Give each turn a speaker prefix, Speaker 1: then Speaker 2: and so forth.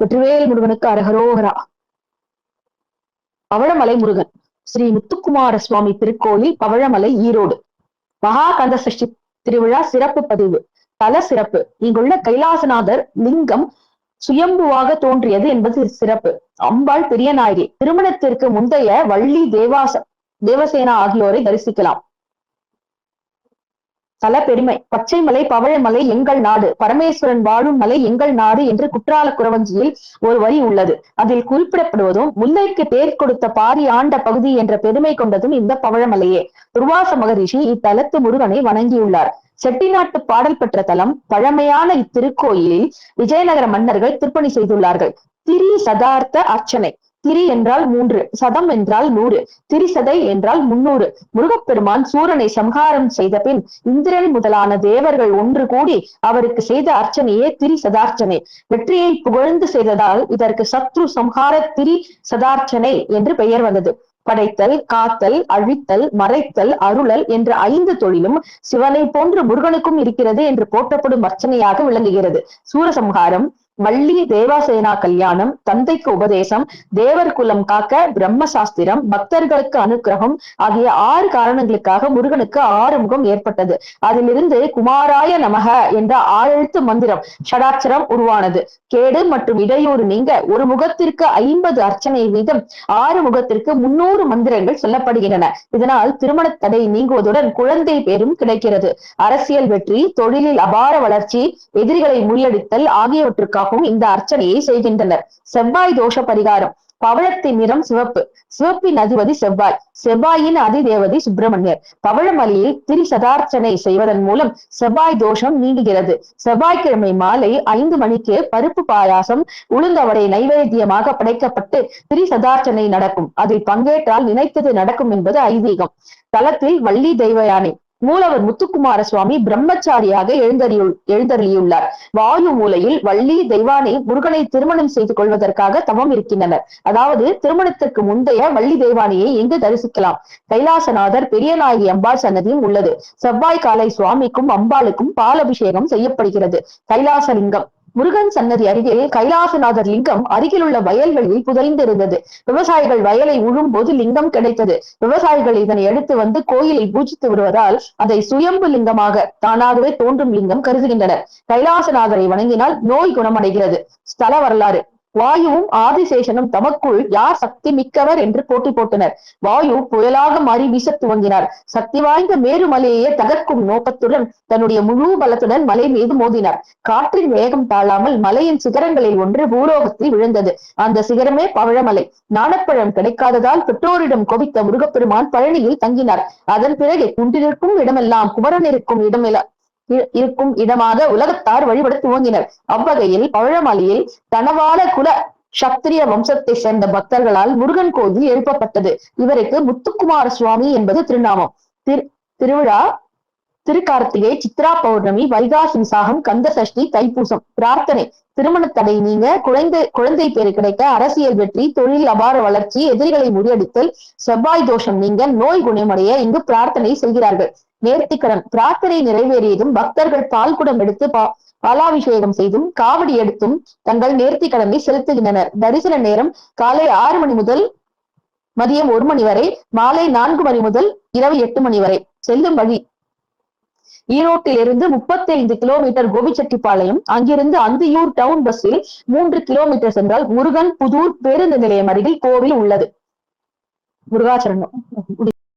Speaker 1: வெற்றிவேல் முருகனுக்கு அரகரோகரா. பவழமலை முருகன் ஸ்ரீ முத்துக்குமார சுவாமி திருக்கோயில், பவழமலை, ஈரோடு. மகா கந்த சஷ்டி திருவிழா சிறப்பு பதிவு. தல சிறப்பு. இங்குள்ள கைலாசநாதர் லிங்கம் சுயம்புவாக தோன்றியது என்பது சிறப்பு. அம்பாள் பெரியநாயகி. திருமணத்திற்கு முந்தைய வள்ளி தேவசேனா ஆகியோரை தரிசிக்கலாம். தல பெருமை. பச்சைமலை பவழமலை எங்கள் நாடு, பரமேஸ்வரன் வாழும் மலை எங்கள் நாடு என்று குற்றால குறவஞ்சியில் ஒரு வரி உள்ளது. அதில் குறிப்பிடப்படுவதும் முல்லைக்கு தேர் கொடுத்த பாரி ஆண்ட பகுதி என்ற பெருமை கொண்டதும் இந்த பவழமலையே. துர்வாச மகரிஷி இத்தலத்து முருகனை வணங்கியுள்ளார். செட்டிநாட்டு பாடல் பெற்ற தலம். பழமையான இத்திருக்கோயிலில் விஜயநகர மன்னர்கள் திருப்பணி செய்துள்ளார்கள். திரி சதார்த்த அர்ச்சனை. திரி என்றால் 3, சதம் என்றால் 100, திரிசதை என்றால் 300. முருகப்பெருமான் சூரனை சம்ஹாரம் செய்த பின் இந்திரன் முதலான தேவர்கள் ஒன்று கூடி அவருக்கு செய்த அர்ச்சனையே திரி சதார்ச்சனை. வெற்றியை புகழ்ந்து செய்ததால் இதற்கு சத்ரு சம்ஹார திரி சதார்ச்சனை என்று பெயர் வந்தது. படைத்தல், காத்தல், அழித்தல், மறைத்தல், அருளல் என்ற 5 தொழிலும் சிவனை போன்று முருகனுக்கும் இருக்கிறது என்று போற்றப்படும் அர்ச்சனையாக விளங்குகிறது. சூரசம்ஹாரம், வள்ளி தேவாசேனா கல்யாணம், தந்தைக்கு உபதேசம், தேவர் குலம் காக்க பிரம்மசாஸ்திரம், பக்தர்களுக்கு அனுக்கிரகம் ஆகிய 6 காரணங்களுக்காக முருகனுக்கு 6 முகம் ஏற்பட்டது. அதிலிருந்து குமாராய நமக என்ற 6 எழுத்து மந்திரம் ஷடாட்சரம் உருவானது. கேடு மற்றும் இடையூறு நீங்க ஒரு முகத்திற்கு 50 அர்ச்சனை வீதம் 6 முகத்திற்கு 300 மந்திரங்கள் சொல்லப்படுகின்றன. இதனால் திருமண தடை நீங்குவதுடன் குழந்தை பேரும் கிடைக்கிறது. அரசியல் வெற்றி, தொழிலில் அபார வளர்ச்சி, எதிரிகளை முறியடித்தல் ஆகியவற்றுக்காகவும் இந்த அர்ச்சனையை செய்கின்றனர். செவ்வாய் தோஷ பரிகாரம். பவழத்தின் நிறம் சிவப்பு. சிவப்பின் அதிபதி செவ்வாய். செவ்வாயின் அதிதேவதி சுப்பிரமணியர். பவழமலையில் திரி சதார்ச்சனை செய்வதன் மூலம் செவ்வாய் தோஷம் நீங்குகிறது. செவ்வாய்க்கிழமை மாலை 5 மணிக்கு பருப்பு பாயாசம், உளுந்தவடை நைவேத்தியமாக படைக்கப்பட்டு திரி சதார்ச்சனை நடக்கும். அதில் பங்கேற்றால் நினைத்தது நடக்கும் என்பது ஐதீகம். தலத்தில் வள்ளி தெய்வயானை. மூலவர் முத்துக்குமார சுவாமி பிரம்மச்சாரியாக எழுந்தருளியுள்ளார். வாயு மூலையில் வள்ளி தெய்வானை முருகனை திருமணம் செய்து கொள்வதற்காக தவம் இருக்கின்றனர். அதாவது திருமணத்திற்கு முந்தைய வள்ளி தெய்வானையை எங்கு தரிசிக்கலாம்? கைலாசநாதர் பெரியநாயகி அம்பாள் சன்னதியும் உள்ளது. செவ்வாய் காலை சுவாமிக்கும் அம்பாளுக்கும் பாலபிஷேகம் செய்யப்படுகிறது. கைலாசலிங்கம். முருகன் சன்னதி அருகில் கைலாசநாதர் லிங்கம் அருகில் உள்ள வயல்களில் புதைந்திருந்தது. விவசாயிகள் வயலை உழும் போது லிங்கம் கிடைத்தது. விவசாயிகள் இதனை எடுத்து வந்து கோயிலில் பூஜித்து வருவதால் அதை சுயம்பு லிங்கமாக, தானாகவே தோன்றும் லிங்கம் கருதுகின்றனர். கைலாசநாதரை வணங்கினால் நோய் குணமடைகிறது. ஸ்தல வரலாறு. வாயுவும் ஆதிசேஷனும் தமக்குள் யார் சக்தி மிக்கவர் என்று போட்டி போட்டனர். வாயு புயலாக மாறி வீச துவங்கினார். சக்தி வாய்ந்த மேருமலையே தகர்க்கும் நோக்கத்துடன் தன்னுடைய முழு பலத்துடன் மலை மீது மோதினார். காற்றின் வேகம் தாழாமல் மலையின் சிகரங்களில் ஒன்று பூலோகத்தில் விழுந்தது. அந்த சிகரமே பவழமலை. ஞானப்பழம் கிடைக்காததால் பெற்றோரிடம் கொவித்த முருகப்பெருமான் பழனியில் தங்கினார். அதன் பிறகு குன்றிருக்கும் இடமெல்லாம் குமரன் இருக்கும் இடமாக உலகத்தார் வழிபட துவங்கினர். அவ்வகையில் பவழமலையில் தனவாள குல சத்திரிய வம்சத்தை சேர்ந்த பக்தர்களால் முருகன் கோயில் எழுப்பப்பட்டது. இவருக்கு முத்துக்குமார சுவாமி என்பது திருநாமம். திருவிழா திருக்கார்த்திகை, சித்ரா பௌர்ணமி, வைகாசி விசாகம், கந்த சஷ்டி, தைப்பூசம். பிரார்த்தனை. திருமண தடை நீங்க, குழந்தை பேரு கிடைக்க, அரசியல் வெற்றி, தொழில் அபார வளர்ச்சி, எதிரிகளை முறியடித்தல், செவ்வாய் தோஷம் நீங்க, நோய் குணமடைய இங்கு பிரார்த்தனை செய்கிறார்கள். நேர்த்திக்கடன். பிரார்த்தனை நிறைவேறியதும் பக்தர்கள் பால் குடம் எடுத்து பாலாபிஷேகம் செய்தும் காவடி எடுத்தும் தங்கள் நேர்த்திக்கடனை செலுத்துகின்றனர். தரிசன நேரம் காலை 6 மணி முதல் மதியம் 1 மணி வரை, மாலை 4 மணி முதல் இரவு 8 மணி வரை. செல்லும் வழி. ஈரோட்டிலிருந்து 35 கிலோமீட்டர் கோபிச்செட்டிப்பாளையம், அங்கிருந்து அந்தியூர் டவுன் பஸ்ஸில் 3 கிலோமீட்டர் சென்றால் முருகன் புதூர் பேருந்து நிலையம் அருகில் கோவில் உள்ளது. முருகாச்சரணம்.